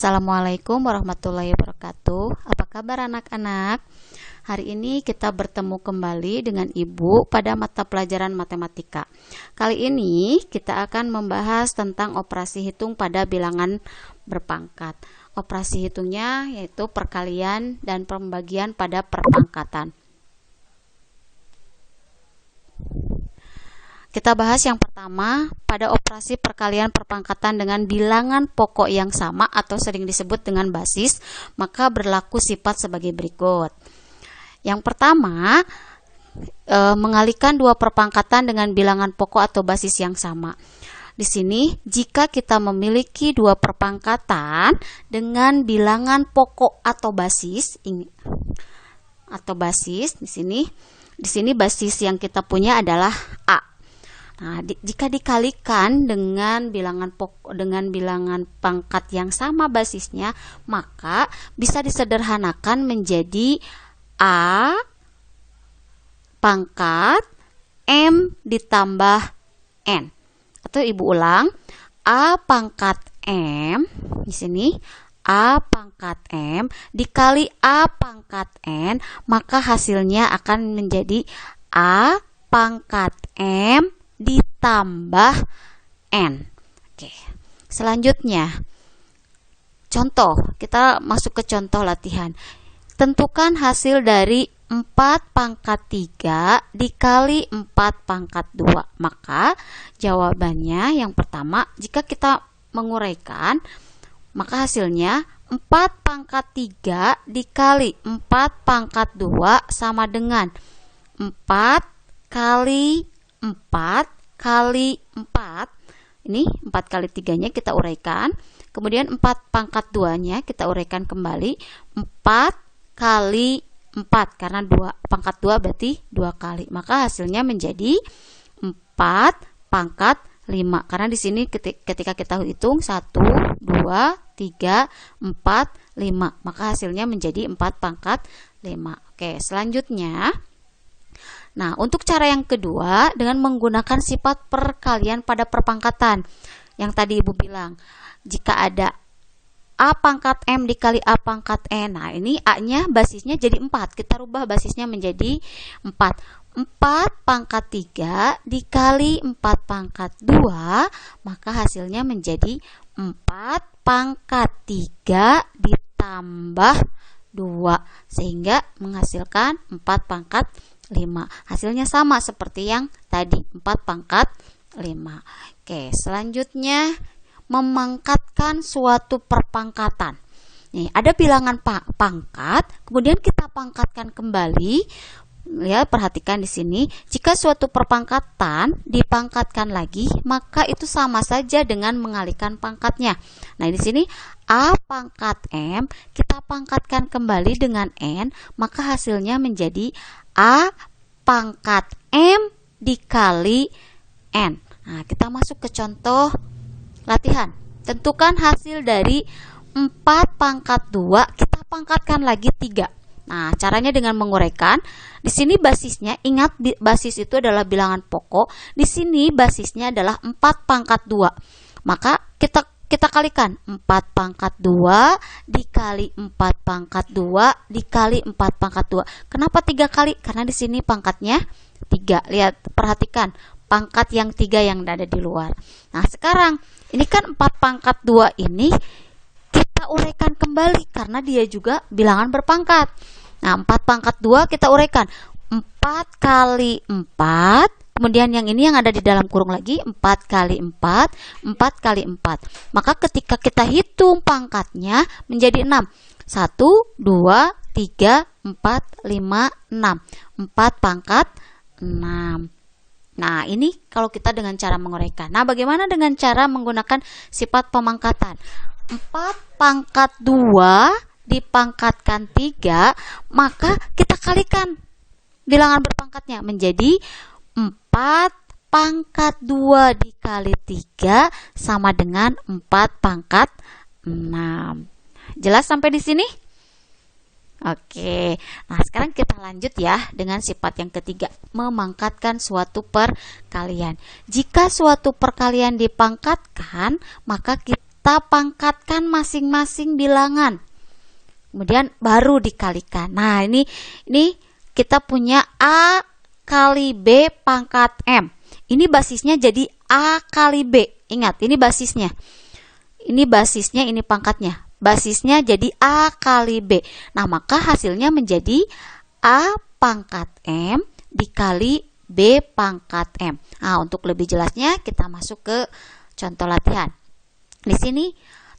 Assalamualaikum warahmatullahi wabarakatuh. Apa kabar anak-anak? Hari ini kita bertemu kembali dengan Ibu pada mata pelajaran matematika. Kali ini kita akan membahas tentang operasi hitung pada bilangan berpangkat. Operasi hitungnya yaitu perkalian dan pembagian pada perpangkatan. Kita bahas yang pertama, pada operasi perkalian perpangkatan dengan bilangan pokok yang sama atau sering disebut dengan basis, maka berlaku sifat sebagai berikut. Yang pertama, mengalihkan dua perpangkatan dengan bilangan pokok atau basis yang sama. Di sini, jika kita memiliki dua perpangkatan dengan bilangan pokok atau basis, di sini basis yang kita punya adalah A. Nah, jika dikalikan dengan bilangan pangkat yang sama basisnya, maka bisa disederhanakan menjadi A pangkat M ditambah N. Atau Ibu ulang, A pangkat M di sini A pangkat M dikali A pangkat N, maka hasilnya akan menjadi A pangkat M ditambah N. Oke. Selanjutnya, contoh. Kita masuk ke contoh latihan. Tentukan hasil dari 4 pangkat 3 dikali 4 pangkat 2. Maka jawabannya yang pertama, jika kita menguraikan, maka hasilnya 4 pangkat 3 dikali 4 pangkat 2 sama dengan 4 kali 4 kali 4. Ini 4 kali 3-nya kita uraikan. Kemudian 4 pangkat 2-nya kita uraikan kembali. 4 kali 4. Karena 2 pangkat 2 berarti 2 kali. Maka hasilnya menjadi 4 pangkat 5. Karena di sini ketika kita hitung 1, 2, 3, 4, 5. Maka hasilnya menjadi 4 pangkat 5. Oke, selanjutnya. Nah, untuk cara yang kedua, dengan menggunakan sifat perkalian pada perpangkatan. Yang tadi Ibu bilang, jika ada A pangkat M dikali A pangkat N. Nah, ini A-nya basisnya jadi 4. Kita rubah basisnya menjadi 4. 4 pangkat 3 dikali 4 pangkat 2, maka hasilnya menjadi 4 pangkat 3 ditambah 2. Sehingga menghasilkan 4 pangkat 5. Hasilnya sama seperti yang tadi, 4 pangkat 5. Oke, selanjutnya memangkatkan suatu perpangkatan. Nih, ada bilangan pangkat, kemudian kita pangkatkan kembali. Ya, perhatikan di sini, jika suatu perpangkatan dipangkatkan lagi, maka itu sama saja dengan mengalihkan pangkatnya. Nah, di sini A pangkat M kita pangkatkan kembali dengan N, maka hasilnya menjadi A pangkat M dikali N. Nah, kita masuk ke contoh latihan. Tentukan hasil dari 4 pangkat 2, kita pangkatkan lagi 3. Nah, caranya dengan menguraikan. Di sini basisnya, ingat basis itu adalah bilangan pokok. Di sini basisnya adalah 4 pangkat 2. Maka kita kalikan 4 pangkat 2 dikali 4 pangkat 2 dikali 4 pangkat 2. Kenapa 3 kali? Karena di sini pangkatnya 3. Lihat, perhatikan pangkat yang 3 yang ada di luar. Nah, sekarang ini kan 4 pangkat 2 ini kita uraikan kembali karena dia juga bilangan berpangkat. Nah, 4 pangkat 2 kita uraikan. 4 kali 4. Kemudian yang ini yang ada di dalam kurung lagi, 4 kali 4, 4 kali 4. Maka ketika kita hitung pangkatnya menjadi 6. 1, 2, 3, 4, 5, 6. 4 pangkat 6. Nah, ini kalau kita dengan cara menguraikan. Nah, bagaimana dengan cara menggunakan sifat pemangkatan? 4 pangkat 2 dipangkatkan 3, maka kita kalikan bilangan berpangkatnya menjadi 4 pangkat 2 dikali 3 sama dengan 4 pangkat 6. Jelas sampai di sini? Oke. Nah, sekarang kita lanjut ya dengan sifat yang ketiga, memangkatkan suatu perkalian. Jika suatu perkalian dipangkatkan, maka kita kita pangkatkan masing-masing bilangan. Kemudian baru dikalikan. Nah, ini kita punya A kali B pangkat M. Ini basisnya jadi A kali B. Ingat, ini basisnya. Ini basisnya, ini pangkatnya. Basisnya jadi A kali B. Nah, maka hasilnya menjadi A pangkat M dikali B pangkat M. Nah, untuk lebih jelasnya kita masuk ke contoh latihan. Di sini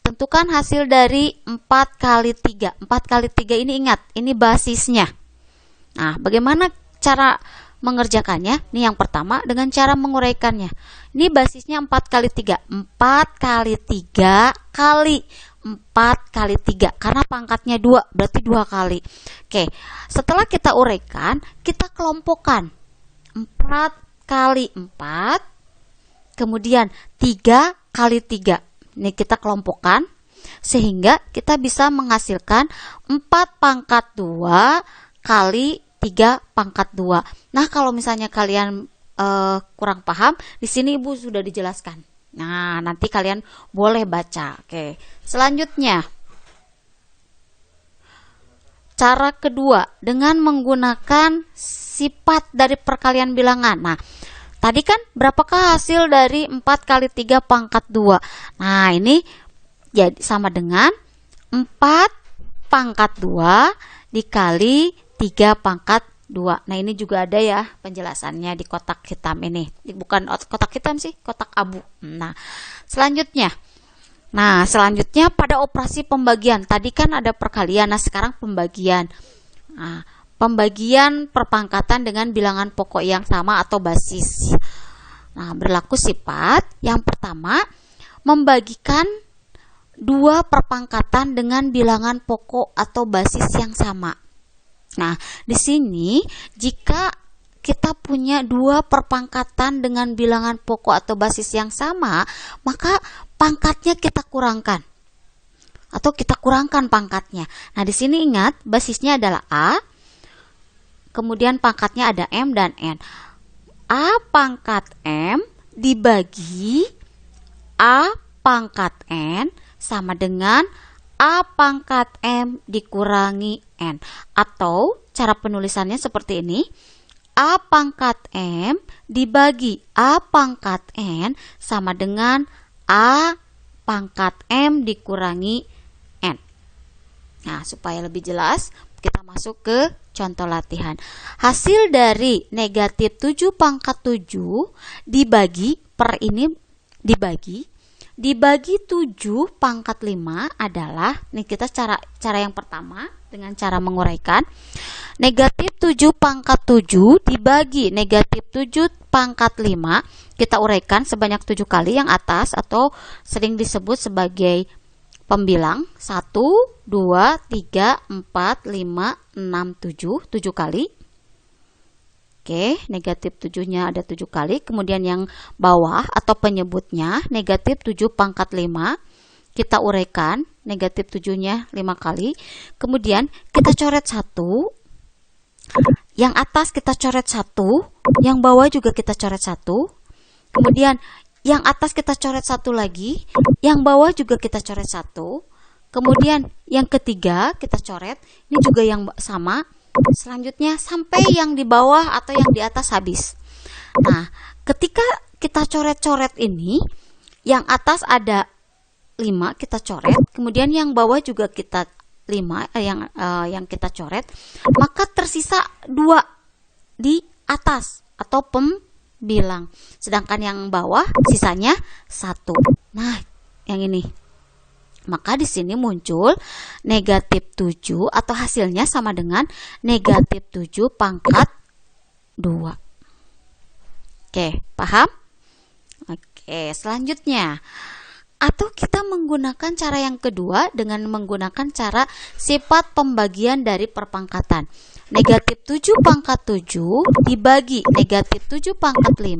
tentukan hasil dari 4 kali 3. 4 kali 3 ini ingat, ini basisnya. Nah, bagaimana cara mengerjakannya? Ini yang pertama dengan cara menguraikannya. Ini basisnya 4 kali 3. 4 kali 3 kali 4 kali 3. Karena pangkatnya 2, berarti 2 kali. Oke, setelah kita uraikan, kita kelompokkan. 4 kali 4, kemudian 3 kali 3. Ini kita kelompokkan sehingga kita bisa menghasilkan 4 pangkat 2 kali 3 pangkat 2. Nah, kalau misalnya kalian kurang paham, di sini Ibu sudah dijelaskan. Nah, nanti kalian boleh baca. Oke, selanjutnya cara kedua dengan menggunakan sifat dari perkalian bilangan. Nah, tadi kan berapakah hasil dari 4 kali 3 pangkat 2? Nah, ini jadi sama dengan 4 pangkat 2 dikali 3 pangkat 2. Nah, ini juga ada ya penjelasannya di kotak hitam ini. Bukan kotak hitam sih, kotak abu. Nah, selanjutnya pada operasi pembagian. Tadi kan ada perkalian, nah sekarang pembagian. Nah, pembagian perpangkatan dengan bilangan pokok yang sama atau basis. Nah, berlaku sifat yang pertama, membagikan 2 perpangkatan dengan bilangan pokok atau basis yang sama. Nah, di sini jika kita punya 2 perpangkatan dengan bilangan pokok atau basis yang sama, maka pangkatnya kita kurangkan. Atau kita kurangkan pangkatnya. Nah, di sini ingat basisnya adalah A, kemudian pangkatnya ada M dan N. A pangkat M dibagi A pangkat N sama dengan A pangkat M dikurangi N. Atau cara penulisannya seperti ini. A pangkat M dibagi A pangkat N sama dengan A pangkat M dikurangi N. Nah, supaya lebih jelas, kita masuk ke contoh latihan. Hasil dari negatif 7 pangkat 7 dibagi per ini dibagi 7 pangkat 5 adalah, nih kita cara yang pertama dengan cara menguraikan. Negatif 7 pangkat 7 dibagi negatif 7 pangkat 5, kita uraikan sebanyak 7 kali yang atas atau sering disebut sebagai pembilang 1, 2, 3, 4, 5, 6, 7 kali. Oke, negatif 7-nya ada 7 kali. Kemudian yang bawah atau penyebutnya negatif 7 pangkat 5, kita uraikan negatif 7-nya 5 kali. Kemudian kita coret 1. Yang atas kita coret 1, yang bawah juga kita coret 1. Kemudian yang atas kita coret 1 lagi, yang bawah juga kita coret 1. Kemudian yang ketiga kita coret, ini juga yang sama. Selanjutnya sampai yang di bawah atau yang di atas habis. Nah, ketika kita coret-coret ini, yang atas ada 5 kita coret, kemudian yang bawah juga kita 5 yang kita coret, maka tersisa 2 di atas atau pembilang. Sedangkan yang bawah sisanya 1. Nah, yang ini. Maka di sini muncul negatif 7 atau hasilnya sama dengan negatif 7 pangkat 2. Oke, paham? Oke, selanjutnya. Atau kita menggunakan cara yang kedua dengan menggunakan cara sifat pembagian dari perpangkatan. Negatif 7 pangkat 7 dibagi negatif 7 pangkat 5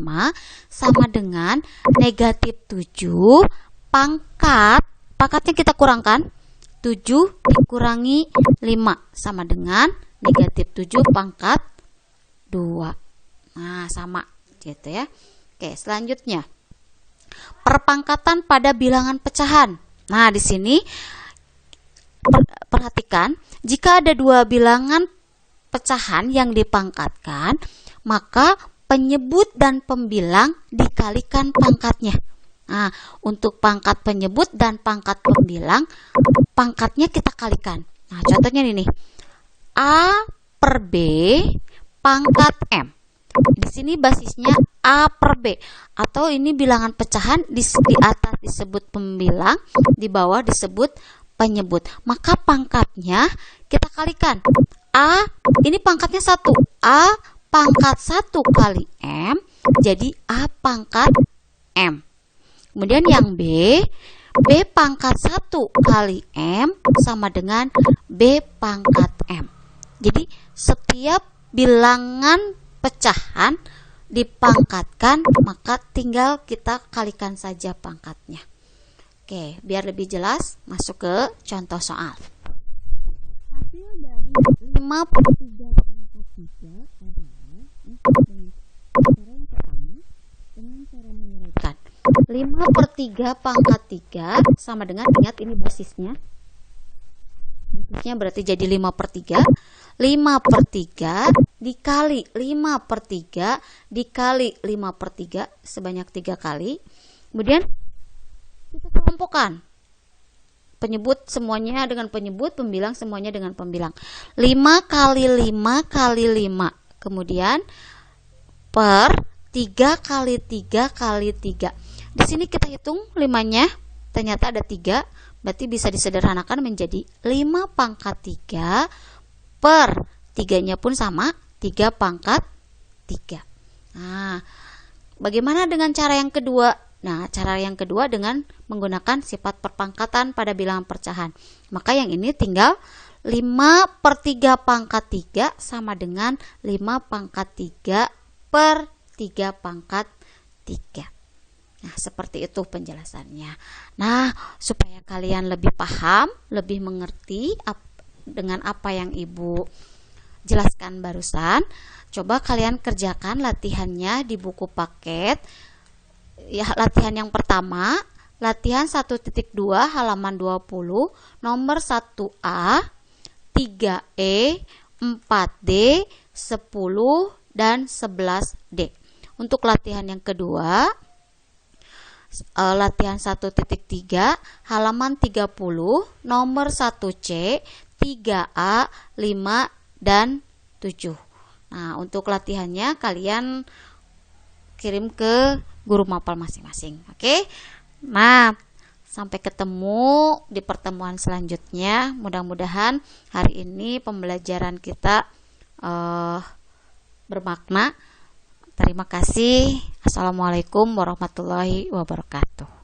sama dengan negatif 7 pangkatnya kita kurangkan 7 dikurangi 5 sama dengan negatif 7 pangkat 2. Nah, sama gitu ya. Oke, selanjutnya. Perpangkatan pada bilangan pecahan. Nah, di sini perhatikan, jika ada dua bilangan pecahan yang dipangkatkan, maka penyebut dan pembilang dikalikan pangkatnya. Nah, untuk pangkat penyebut dan pangkat pembilang, pangkatnya kita kalikan. Nah, contohnya ini nih. A per B pangkat M. Di sini basisnya A per B, atau ini bilangan pecahan, di atas disebut pembilang, di bawah disebut penyebut. Maka pangkatnya kita kalikan. A, ini pangkatnya 1. A pangkat 1 kali M, jadi A pangkat M. Kemudian yang B pangkat 1 kali M sama dengan B pangkat M. Jadi setiap bilangan pecahan dipangkatkan, maka tinggal kita kalikan saja pangkatnya. Oke, biar lebih jelas, masuk ke contoh soal. Hasil dari 5 per 3 pangkat 3 adalah dengan cara yang pertama, dengan cara menguraikan. 5 per 3 pangkat 3 sama dengan, ingat ini basisnya. Basisnya berarti jadi 5 per 3. 5 per 3 dikali 5 per 3 dikali 5 per 3 sebanyak 3 kali. Kemudian kita kelompokkan. Penyebut semuanya dengan penyebut, pembilang semuanya dengan pembilang. 5 kali 5 kali 5. Kemudian per 3 kali 3 kali 3. Di sini kita hitung 5-nya, ternyata ada 3, berarti bisa disederhanakan menjadi 5 pangkat 3 per 3-nya pun sama, 3 pangkat 3. Nah, bagaimana dengan cara yang kedua? Nah, cara yang kedua dengan menggunakan sifat perpangkatan pada bilangan pecahan. Maka yang ini tinggal 5 per 3 pangkat 3 sama dengan 5 pangkat 3 per 3 pangkat 3. Nah, seperti itu penjelasannya. Nah, supaya kalian lebih paham, lebih mengerti dengan apa yang Ibu jelaskan barusan, coba kalian kerjakan latihannya di buku paket. Ya, latihan yang pertama, latihan 1.2 halaman 20, nomor 1A, 3E, 4D, 10 dan 11D. Untuk latihan yang kedua, latihan 1.3 halaman 30, nomor 1C, 3A, 5 dan 7. Nah, untuk latihannya kalian kirim ke guru mapel masing-masing. Oke. Nah, sampai ketemu di pertemuan selanjutnya. Mudah-mudahan hari ini pembelajaran kita bermakna. Terima kasih. Assalamualaikum warahmatullahi wabarakatuh.